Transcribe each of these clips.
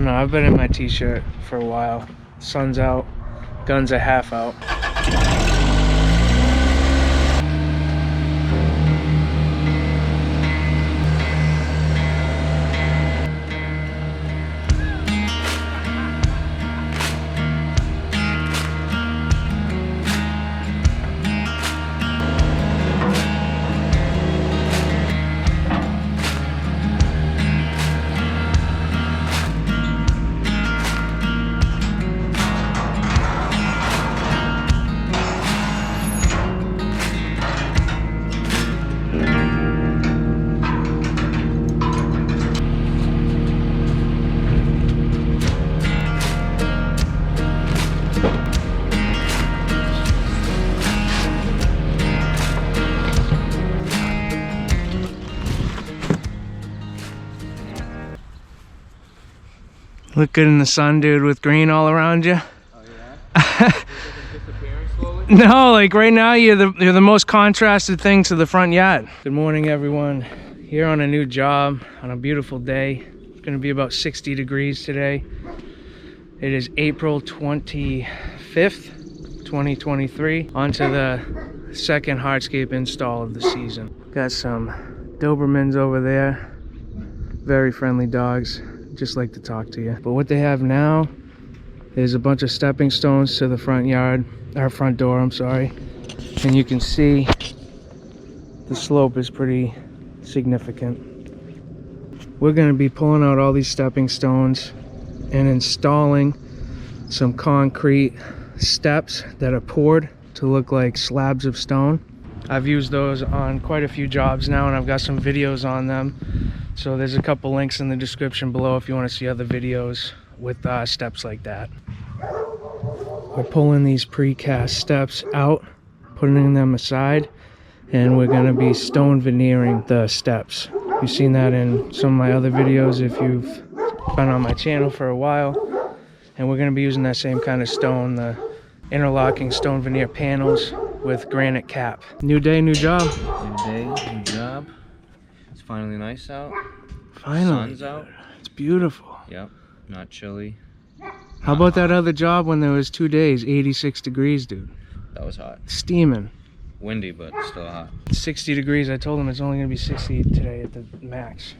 don't know, I've been in my t-shirt for a while. Sun's out, guns are half out. Look good in the sun, dude, with green all around you. Oh yeah? Disappearing slowly? No, like right now you're the most contrasted thing to the front yard. Good morning, everyone. Here on a new job on a beautiful day. It's gonna be about 60 degrees today. It is April 25th, 2023. Onto the second hardscape install of the season. Got some Dobermans over there. Very friendly dogs. Just like to talk to you. But what they have now is a bunch of stepping stones to the front yard, our front door, I'm sorry. And you can see the slope is pretty significant. We're gonna be pulling out all these stepping stones and installing some concrete steps that are poured to look like slabs of stone. I've used those on quite a few jobs now, and I've got some videos on them. So there's a couple links in the description below if you want to see other videos with steps like that. We're pulling these precast steps out, putting them aside, and we're going to be stone veneering the steps. You've seen that in some of my other videos if you've been on my channel for a while. And we're going to be using that same kind of stone, the interlocking stone veneer panels with granite cap. New day, new job. New day, new job. It's finally nice out. Finally. Sun's out. It's beautiful. Yep, not chilly. How about that other job when there was 2 days, 86 degrees, dude? That was hot. Steaming. Windy, but still hot. 60 degrees. I told him it's only gonna be 60 today at the max.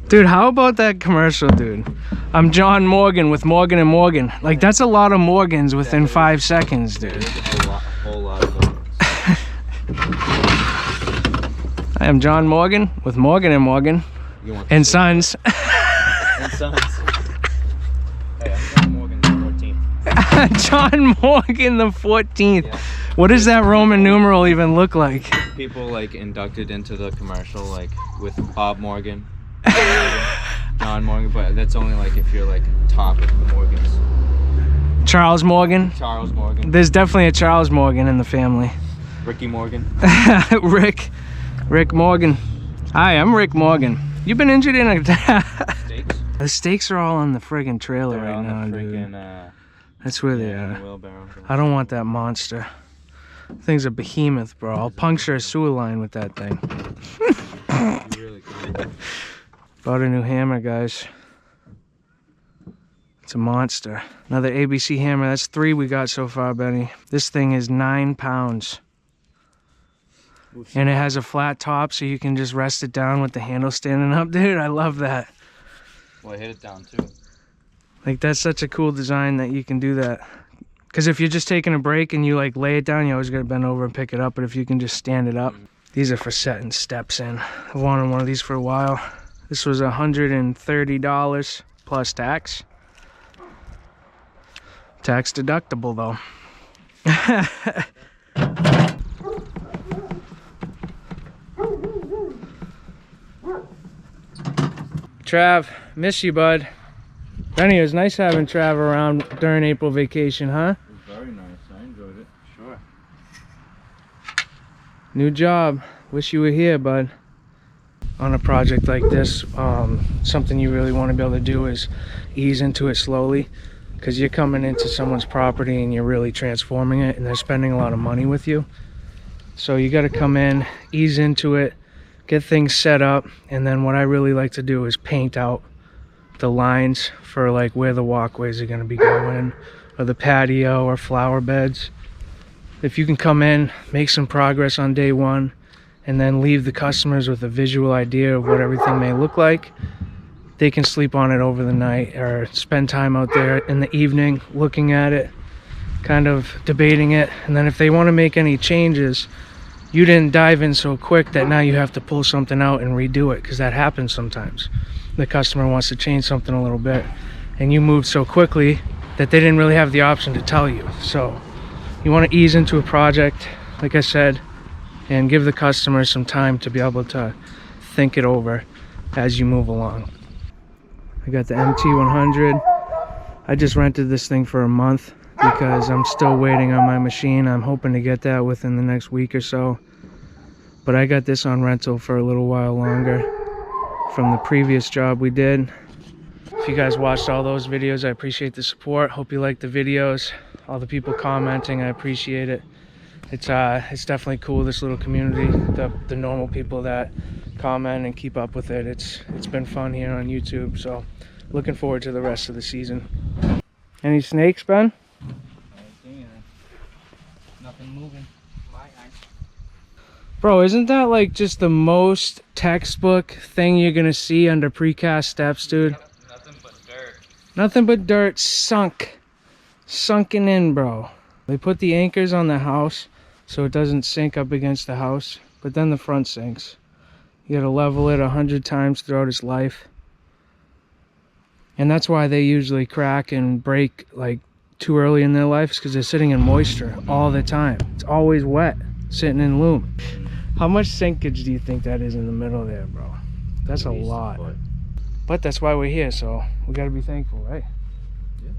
Dude, how about that commercial, dude? I'm John Morgan with Morgan and Morgan. Like, that's a lot of Morgans within 5 seconds, dude. Whole lot of Morgans. I am John Morgan with Morgan and Morgan and Sons. And Sons. Hey, I'm John Morgan the 14th. John Morgan the 14th. Yeah. What does that Roman numeral even look like? People like inducted into the commercial like with Bob Morgan, John Morgan, but that's only like if you're like top of the Morgans. Charles Morgan. Charles Morgan. There's definitely a Charles Morgan in the family. Ricky Morgan. Rick Morgan. Hi, I'm Rick Morgan. You've been injured in a... Steaks? The steaks are all on the friggin' trailer They're right on now, the friggin', dude. That's where they in are. the wheelbarrow. I don't want that monster. Thing's a behemoth, bro. I'll puncture a sewer line with that thing. Really cool. Bought a new hammer, guys. It's a monster. Another ABC hammer. That's 3 we got so far, Benny. This thing is 9 pounds. And it has a flat top so you can just rest it down with the handle standing up. Dude, I love that. Well, I hit it down too. Like, that's such a cool design that you can do that. Because if you're just taking a break and you like lay it down, you always gotta bend over and pick it up. But if you can just stand it up. These are for setting steps in. I've wanted one of these for a while. This was $130 plus tax. Tax deductible though. Trav, miss you, bud. Benny, it was nice having Trav around during April vacation, huh? It was very nice. I enjoyed it. Sure. New job. Wish you were here, bud. On a project like this, something you really want to be able to do is ease into it slowly, because you're coming into someone's property and you're really transforming it, and they're spending a lot of money with you. So you got to come in, ease into it, get things set up, and then what I really like to do is paint out the lines for like where the walkways are going to be going, or the patio or flower beds. If you can come in, make some progress on day one, and then leave the customers with a visual idea of what everything may look like, they can sleep on it over the night or spend time out there in the evening looking at it, kind of debating it. And then if they want to make any changes, you didn't dive in so quick that now you have to pull something out and redo it, because that happens sometimes. The customer wants to change something a little bit and you moved so quickly that they didn't really have the option to tell you. So you want to ease into a project, like I said, and give the customer some time to be able to think it over as you move along. I got the MT100. I just rented this thing for a month because I'm still waiting on my machine. I'm hoping to get that within the next week or so. But I got this on rental for a little while longer from the previous job we did. If you guys watched all those videos, I appreciate the support. Hope you liked the videos. All the people commenting, I appreciate it. It's definitely cool, this little community, the normal people that comment and keep up with it. It's been fun here on YouTube, so looking forward to the rest of the season. Any snakes, Ben? Nothing moving. Bro, isn't that like just the most textbook thing you're gonna see under precast steps, dude? Nothing but dirt. Nothing but dirt, sunken in, bro. They put the anchors on the house so it doesn't sink up against the house, but then the front sinks. You gotta level it 100 times throughout its life. And that's why they usually crack and break like too early in their lives, because they're sitting in moisture all the time. It's always wet, sitting in loom. How much sinkage do you think that is in the middle there, bro? That's a lot. But that's why we're here, so we gotta be thankful, right? Yeah.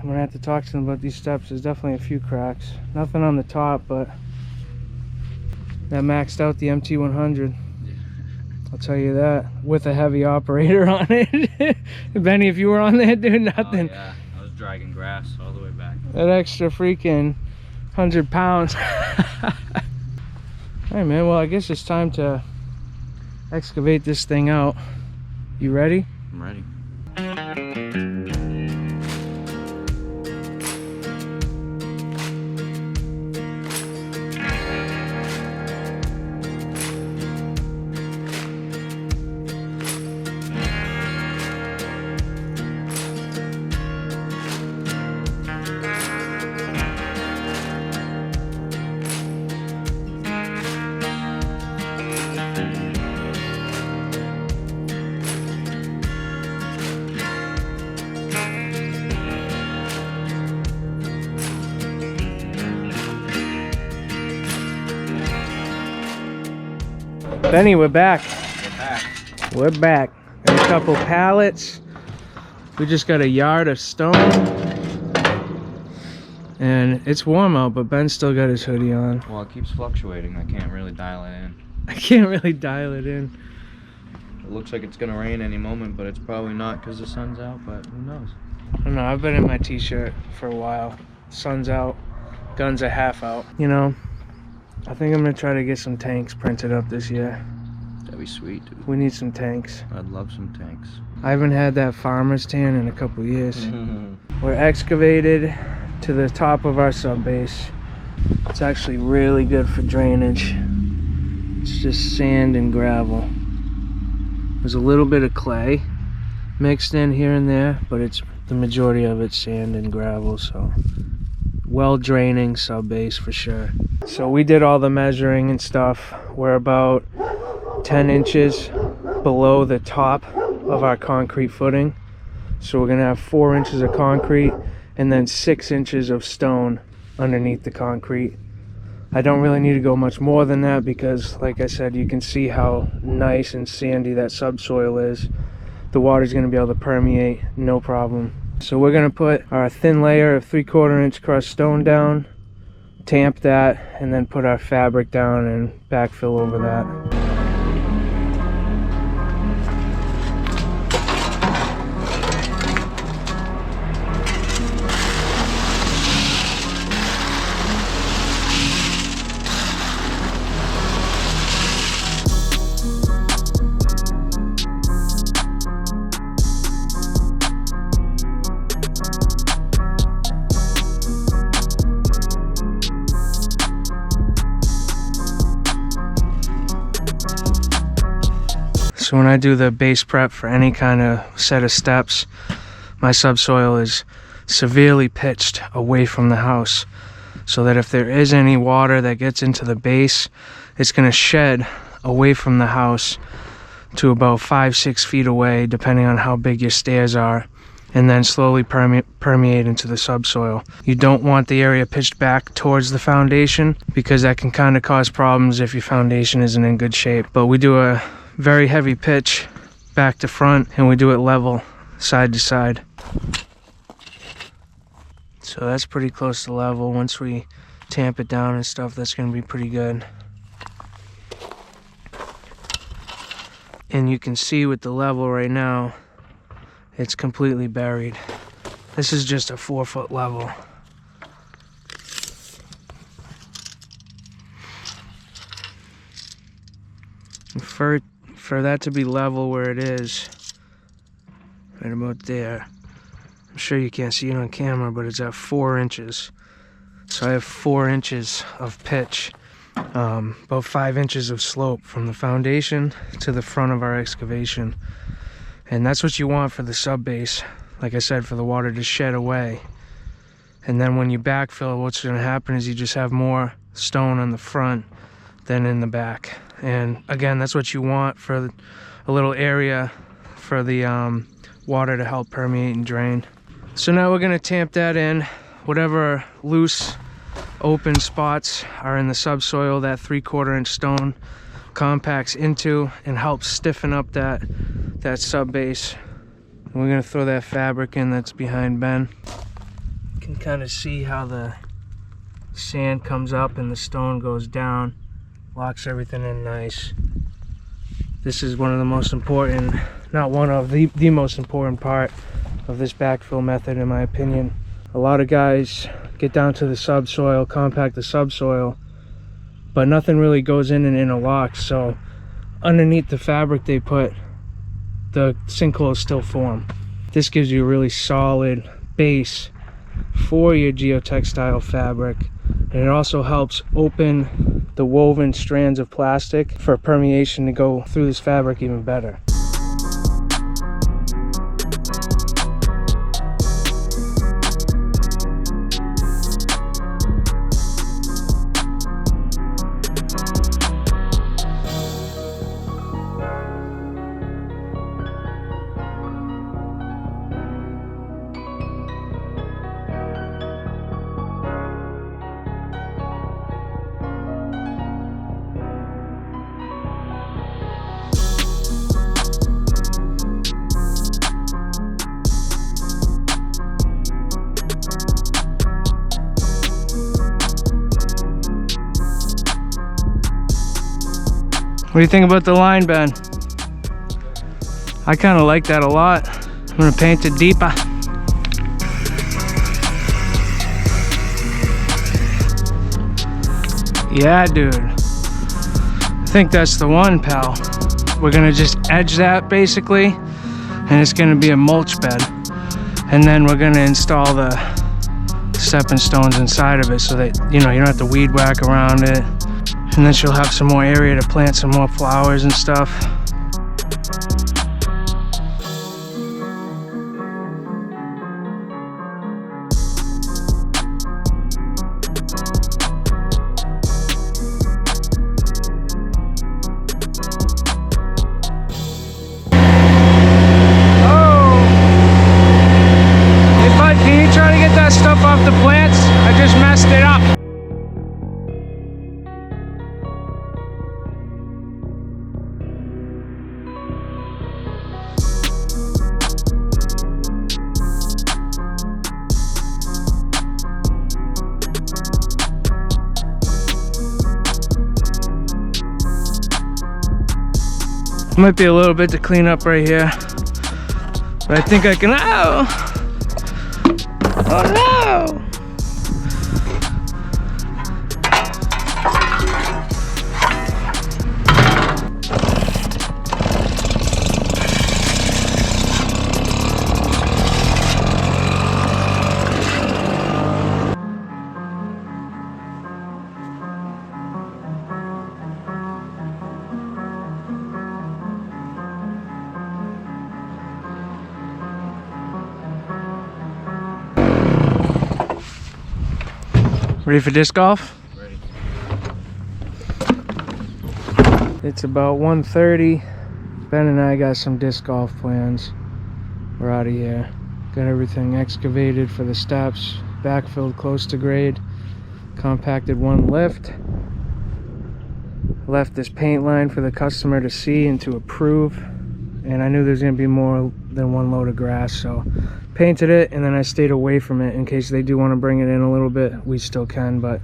I'm gonna have to talk to them about these steps. There's definitely a few cracks. Nothing on the top, but that maxed out the MT100. I'll tell you that, with a heavy operator on it. Benny, if you were on there, dude, nothing. Oh, yeah. I was dragging grass all the way back. That extra freaking 100 pounds. All right, man, well, I guess it's time to excavate this thing out. You ready? I'm ready. Benny, we're back. We're back. We're back. Got a couple pallets. We just got a yard of stone. And it's warm out, but Ben's still got his hoodie on. Well, it keeps fluctuating. I can't really dial it in. I can't really dial it in. It looks like it's gonna rain any moment, but it's probably not because the sun's out, but who knows? I don't know, I've been in my t-shirt for a while. Sun's out, guns are half out. You know, I think I'm gonna try to get some tanks printed up this year. That'd be sweet, dude. We need some tanks. I'd love some tanks. I haven't had that farmer's tan in a couple years. We're excavated to the top of our sub base. It's actually really good for drainage. It's just sand and gravel. There's a little bit of clay mixed in here and there, but it's the majority of it's sand and gravel, so well draining sub base for sure. So we did all the measuring and stuff. We're about 10 inches below the top of our concrete footing. So we're gonna have 4 inches of concrete and then 6 inches of stone underneath the concrete. I don't really need to go much more than that because, like I said, you can see how nice and sandy that subsoil is. The water's gonna be able to permeate, no problem. So we're gonna put our thin layer of 3/4 inch crushed stone down, tamp that, and then put our fabric down and backfill over that. So when I do the base prep for any kind of set of steps, my subsoil is severely pitched away from the house, so that if there is any water that gets into the base, it's going to shed away from the house to about 5-6 feet away, depending on how big your stairs are, and then slowly permeate into the subsoil. You don't want the area pitched back towards the foundation, because that can kind of cause problems if your foundation isn't in good shape. But we do a very heavy pitch back to front, and we do it level side to side. So that's pretty close to level. Once we tamp it down and stuff, that's going to be pretty good. And you can see with the level right now, it's completely buried. This is just a 4-foot level. And for that to be level where it is, right about there, I'm sure you can't see it on camera, but it's at 4 inches. So I have 4 inches of pitch, about 5 inches of slope from the foundation to the front of our excavation. And that's what you want for the sub base, like I said, for the water to shed away. And then when you backfill, what's going to happen is you just have more stone on the front than in the back. And again, that's what you want for a little area for the water to help permeate and drain. So now we're going to tamp that in. Whatever loose open spots are in the subsoil, that 3/4 inch stone compacts into and helps stiffen up that sub base. And we're going to throw that fabric in that's behind Ben. You can kind of see how the sand comes up and the stone goes down, locks everything in nice. This is one of the most important, not one of, the most important part of this backfill method, in my opinion. A lot of guys get down to the subsoil, compact the subsoil, but nothing really goes in and interlocks. So underneath the fabric they put, the sinkholes still form. This gives you a really solid base for your geotextile fabric, and it also helps open the woven strands of plastic for permeation to go through this fabric even better. What do you think about the line, Ben? I kind of like that a lot. I'm gonna paint it deeper. Yeah, dude. I think that's the one, pal. We're gonna just edge that basically, and it's gonna be a mulch bed. And then we're gonna install the stepping stones inside of it so that, you know, you don't have to weed whack around it. And then she'll have some more area to plant some more flowers and stuff. Oh! Hey bud, can you try to get that stuff off the plants? I just messed it up. Might be a little bit to clean up right here, but I think I can. Oh! Oh no! Ready for disc golf? Ready. It's about 1:30. Ben and I got some disc golf plans. We're out of here. Got everything excavated for the steps, backfilled close to grade, compacted one lift. Left this paint line for the customer to see and to approve. And I knew there's gonna be more than one load of grass, so painted it, and then I stayed away from it in case they do want to bring it in a little bit. We still can, but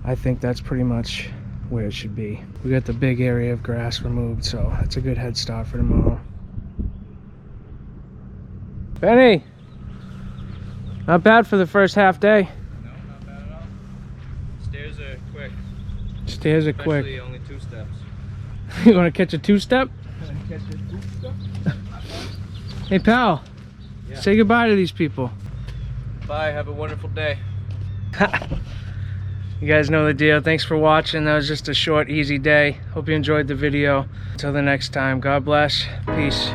I think that's pretty much where it should be. We got the big area of grass removed, so that's a good head start for tomorrow. Benny, not bad for the first half day. No, not bad at all. Stairs are quick. Stairs are Especially quick. only 2 steps. You want to catch a two-step? Hey pal, Yeah. say goodbye to these people. Bye, have a wonderful day. You guys know the deal. Thanks for watching. That was just a short, easy day. Hope you enjoyed the video. Until the next time, God bless. Peace.